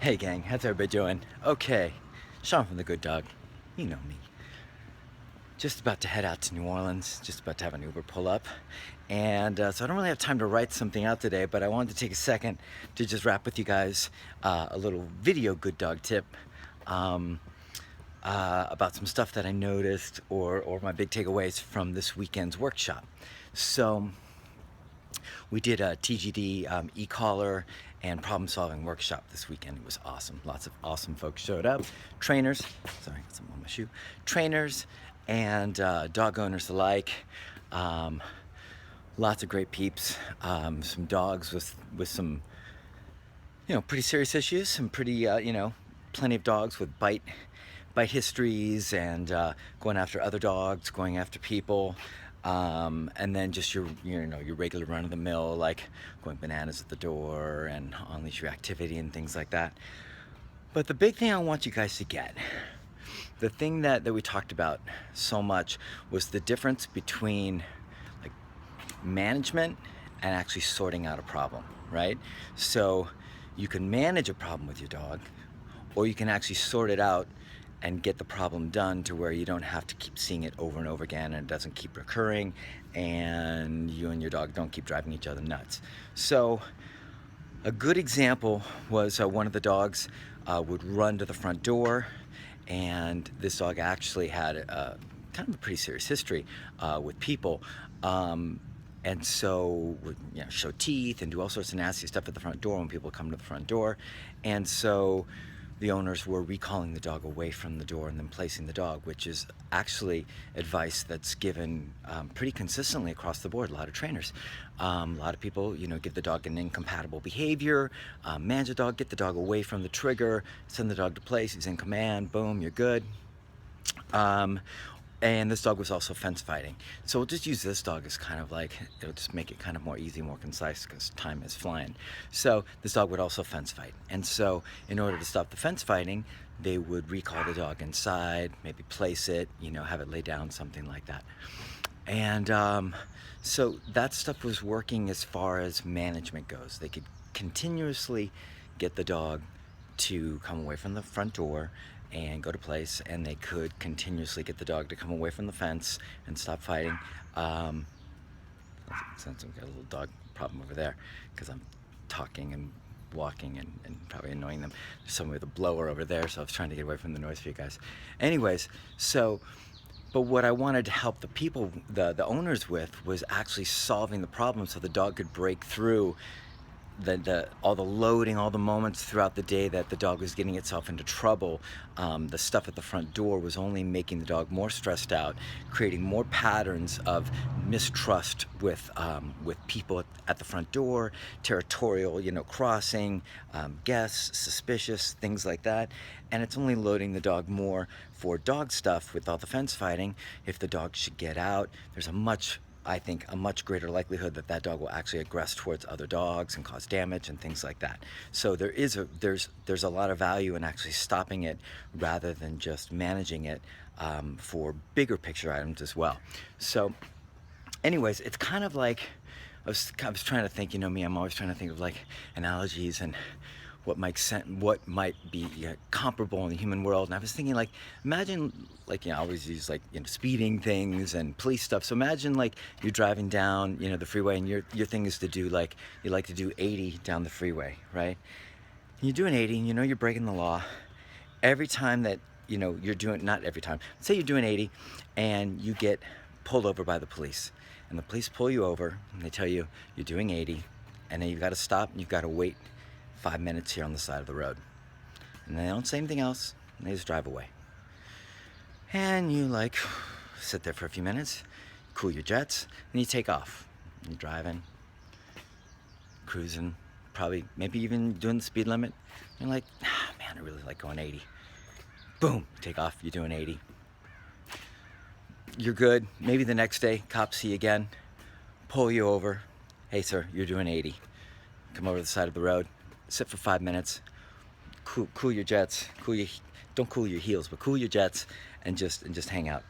Hey gang, how's everybody doing? Okay, Sean from The Good Dog. You know me. Just about to head out to New Orleans, just about to have an Uber pull up. And so I don't really have time to write something out today, but I wanted to take a second to just wrap with you guys a little video Good Dog tip about some stuff that I noticed or my big takeaways from this weekend's workshop. So we did a TGD e-collar and problem-solving workshop this weekend. It was awesome. Lots of awesome folks showed up. Trainers, sorry, got something on my shoe. Trainers and dog owners alike. Lots of great peeps. Some dogs with some, pretty serious issues. Some pretty, plenty of dogs with bite histories and going after other dogs, going after people. And then just your regular run-of-the-mill, like going bananas at the door and unleash your activity and things like that. But the big thing I want you guys to get, the thing that we talked about so much, was the difference between like management and actually sorting out a problem, right? So you can manage a problem with your dog, or you can actually sort it out and get the problem done to where you don't have to keep seeing it over and over again, and it doesn't keep recurring, and you and your dog don't keep driving each other nuts. So a good example was one of the dogs would run to the front door, and this dog actually had kind of a pretty serious history with people. And so would show teeth and do all sorts of nasty stuff at the front door when people come to the front door. And so the owners were recalling the dog away from the door and then placing the dog, which is actually advice that's given pretty consistently across the board. A lot of trainers, a lot of people, give the dog an incompatible behavior, manage the dog, get the dog away from the trigger, send the dog to place, he's in command, boom, you're good. And this dog was also fence fighting. So we'll just use this dog as kind of like, it'll just make it kind of more easy, more concise, because time is flying. So this dog would also fence fight. And so in order to stop the fence fighting, they would recall the dog inside, maybe place it, have it lay down, something like that. And so that stuff was working as far as management goes. They could continuously get the dog to come away from the front door and go to place, and they could continuously get the dog to come away from the fence and stop fighting. Since I've got a little dog problem over there because I'm talking and walking and probably annoying them. There's someone with a blower over there, so I was trying to get away from the noise for you guys. Anyways, but what I wanted to help the people, the owners with, was actually solving the problem so the dog could break through all the loading, all the moments throughout the day that the dog was getting itself into trouble. The stuff at the front door was only making the dog more stressed out, creating more patterns of mistrust with people at the front door, territorial, crossing, guests, suspicious, things like that. And it's only loading the dog more for dog stuff with all the fence fighting. If the dog should get out, there's I think a much greater likelihood that dog will actually aggress towards other dogs and cause damage and things like that. So there's a lot of value in actually stopping it rather than just managing it for bigger picture items as well. So anyways, it's kind of like, I was trying to think, me, I'm always trying to think of like analogies and what might be comparable in the human world. And I was thinking, like, imagine, like, I always use like speeding things and police stuff. So imagine like you're driving down the freeway, and your thing is to do like, you like to do 80 down the freeway, right? And you're doing 80 and you're breaking the law. Every time that you're doing, not every time, say you're doing 80 and you get pulled over by the police, and the police pull you over and they tell you you're doing 80, and then you've got to stop and you've got to wait 5 minutes here on the side of the road. And they don't say anything else, and they just drive away. And you like sit there for a few minutes, cool your jets, and you take off. You're driving, cruising, probably maybe even doing the speed limit. You're like, man, I really like going 80. Boom, take off, you're doing 80. You're good. Maybe the next day, cops see you again, pull you over. Hey sir, you're doing 80. Come over to the side of the road, sit for 5 minutes, cool your jets, don't cool your heels, but cool your jets, and just hang out.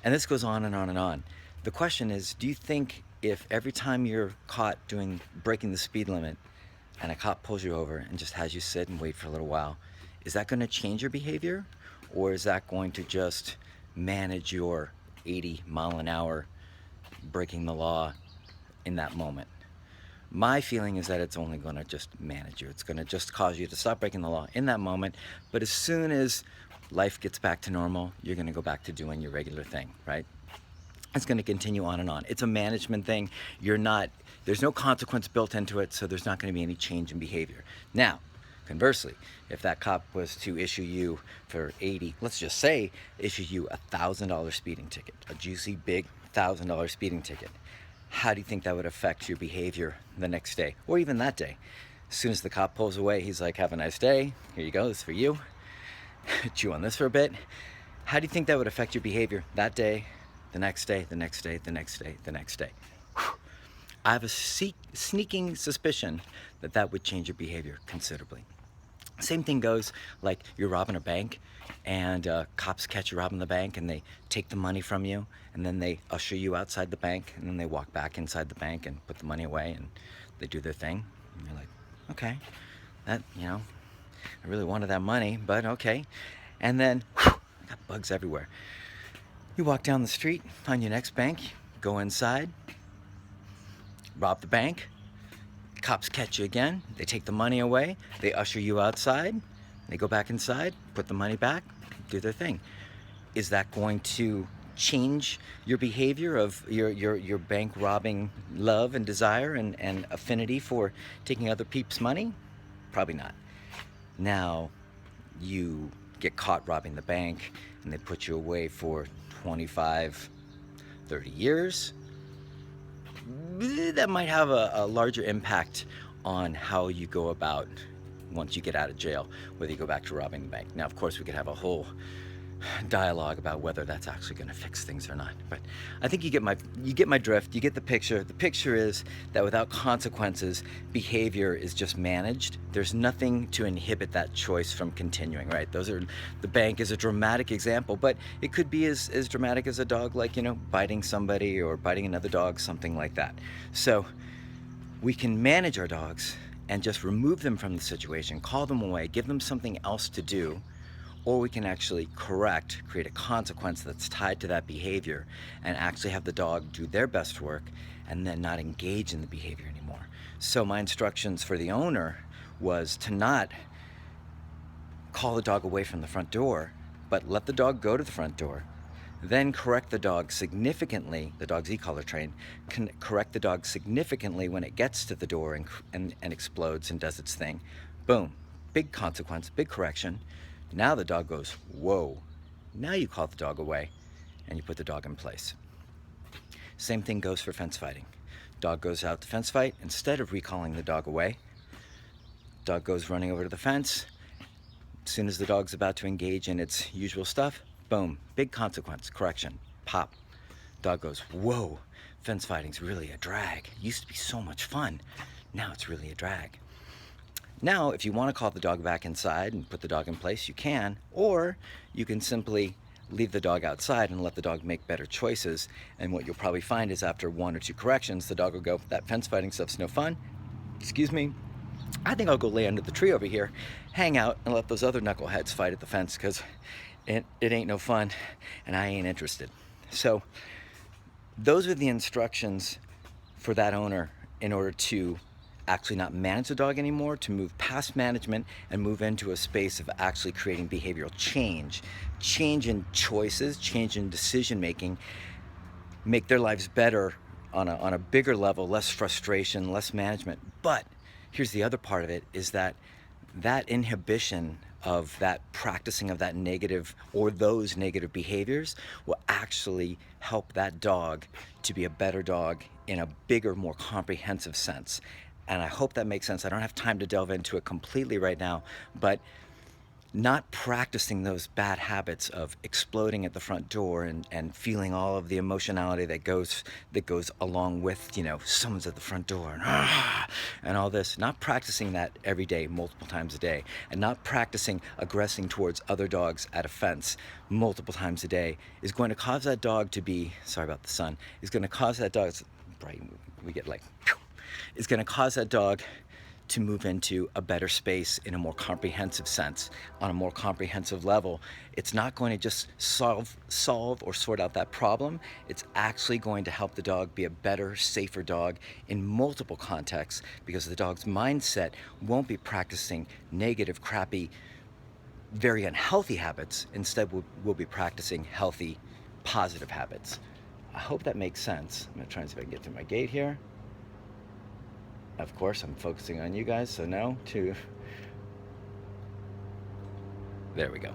And this goes on and on and on. The question is, do you think if every time you're caught breaking the speed limit, and a cop pulls you over and just has you sit and wait for a little while, is that going to change your behavior, or is that going to just manage your 80-mile-an-hour breaking the law in that moment? My feeling is that it's only going to just manage you. It's going to just cause you to stop breaking the law in that moment, but as soon as life gets back to normal, you're going to go back to doing your regular thing, right? It's going to continue on and on. It's a management thing. There's no consequence built into it, so there's not going to be any change in behavior. Now, conversely, if that cop was to issue you for 80, let's just say, issue you a $1,000 speeding ticket, a juicy, big $1,000 speeding ticket, how do you think that would affect your behavior the next day, or even that day? As soon as the cop pulls away, he's like, have a nice day. Here you go, this is for you. Chew on this for a bit. How do you think that would affect your behavior that day, the next day, the next day, the next day, the next day? I have a sneaking suspicion that that would change your behavior considerably. Same thing goes like you're robbing a bank, and cops catch you robbing the bank, and they take the money from you, and then they usher you outside the bank, and then they walk back inside the bank and put the money away, and they do their thing. And you're like, okay, I really wanted that money, but okay. And then, I got bugs everywhere. You walk down the street, find your next bank, go inside, rob the bank, cops catch you again, they take the money away, they usher you outside, they go back inside, put the money back, do their thing. Is that going to change your behavior of your bank robbing love and desire and affinity for taking other people's money? Probably not. Now, you get caught robbing the bank and they put you away for 25, 30 years. That might have a larger impact on how you go about once you get out of jail, whether you go back to robbing the bank. Now, of course, we could have a whole dialogue about whether that's actually going to fix things or not. But I think you get my drift. You get the picture. The picture is that without consequences, behavior is just managed. There's nothing to inhibit that choice from continuing, right? The bank is a dramatic example, but it could be as dramatic as a dog, like, biting somebody or biting another dog, something like that. So we can manage our dogs and just remove them from the situation, call them away, give them something else to do, or we can actually create a consequence that's tied to that behavior and actually have the dog do their best work and then not engage in the behavior anymore. So my instructions for the owner was to not call the dog away from the front door, but let the dog go to the front door, then correct the dog significantly. The dog's e-collar trained, can correct the dog significantly when it gets to the door and explodes and does its thing. Boom, big consequence, big correction. Now the dog goes, whoa. Now you call the dog away and you put the dog in place. Same thing goes for fence fighting. Dog goes out to fence fight. Instead of recalling the dog away, dog goes running over to the fence. As soon as the dog's about to engage in its usual stuff, boom, big consequence, correction, pop. Dog goes, whoa, fence fighting's really a drag. It used to be so much fun. Now it's really a drag. Now, if you want to call the dog back inside and put the dog in place, you can, or you can simply leave the dog outside and let the dog make better choices. And what you'll probably find is after 1 or 2 corrections, the dog will go, that fence fighting stuff's no fun. Excuse me. I think I'll go lay under the tree over here, hang out, and let those other knuckleheads fight at the fence, because it ain't no fun and I ain't interested. So those are the instructions for that owner in order to actually not manage the dog anymore, to move past management and move into a space of actually creating behavioral change in choices, change in decision making, make their lives better on a bigger level, less frustration, less management. But here's the other part of it, is that inhibition of that practicing of that negative or those negative behaviors will actually help that dog to be a better dog in a bigger, more comprehensive sense. And I hope that makes sense. I don't have time to delve into it completely right now, but not practicing those bad habits of exploding at the front door and feeling all of the emotionality that goes along with, someone's at the front door and all this, not practicing that every day, multiple times a day, and not practicing aggressing towards other dogs at a fence multiple times a day is going to cause that dog to be, sorry about the sun, is going to cause that dog, it's bright, we get like, is going to cause that dog to move into a better space in a more comprehensive sense, on a more comprehensive level. It's not going to just solve or sort out that problem. It's actually going to help the dog be a better, safer dog in multiple contexts, because the dog's mindset won't be practicing negative, crappy, very unhealthy habits. Instead, we'll be practicing healthy, positive habits. I hope that makes sense. I'm gonna try and see if I can get through my gate here. Of course, I'm focusing on you guys, so no, two. There we go.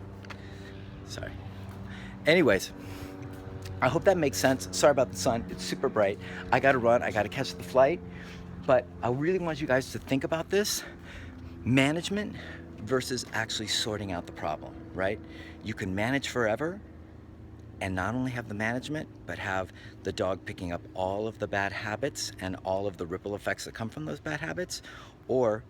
Sorry. Anyways, I hope that makes sense. Sorry about the sun, it's super bright. I gotta run, I gotta catch the flight. But I really want you guys to think about this. Management versus actually sorting out the problem, right? You can manage forever and not only have the management, but have the dog picking up all of the bad habits and all of the ripple effects that come from those bad habits. Or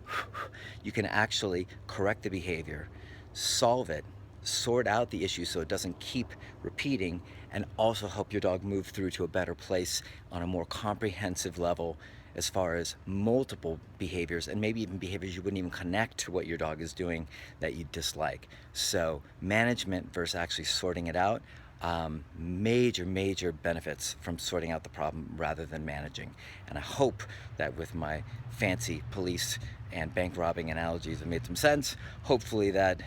you can actually correct the behavior, solve it, sort out the issue so it doesn't keep repeating, and also help your dog move through to a better place on a more comprehensive level as far as multiple behaviors, and maybe even behaviors you wouldn't even connect to what your dog is doing that you dislike. So management versus actually sorting it out. Major benefits from sorting out the problem rather than managing. And I hope that with my fancy police and bank robbing analogies, it made some sense. Hopefully that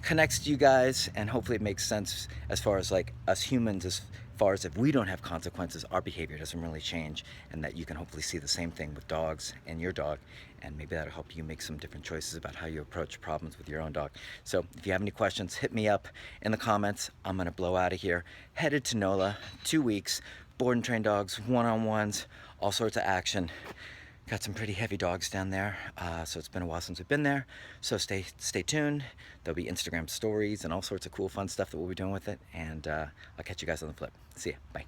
connects to you guys, and hopefully it makes sense as far as like us humans, as far as if we don't have consequences, our behavior doesn't really change, and that you can hopefully see the same thing with dogs and your dog, and maybe that'll help you make some different choices about how you approach problems with your own dog. So if you have any questions, hit me up in the comments. I'm gonna blow out of here. Headed to NOLA, 2 weeks, board and train dogs, one-on-ones, all sorts of action. Got some pretty heavy dogs down there, so it's been a while since we've been there. So stay tuned. There'll be Instagram stories and all sorts of cool, fun stuff that we'll be doing with it. And I'll catch you guys on the flip. See ya. Bye.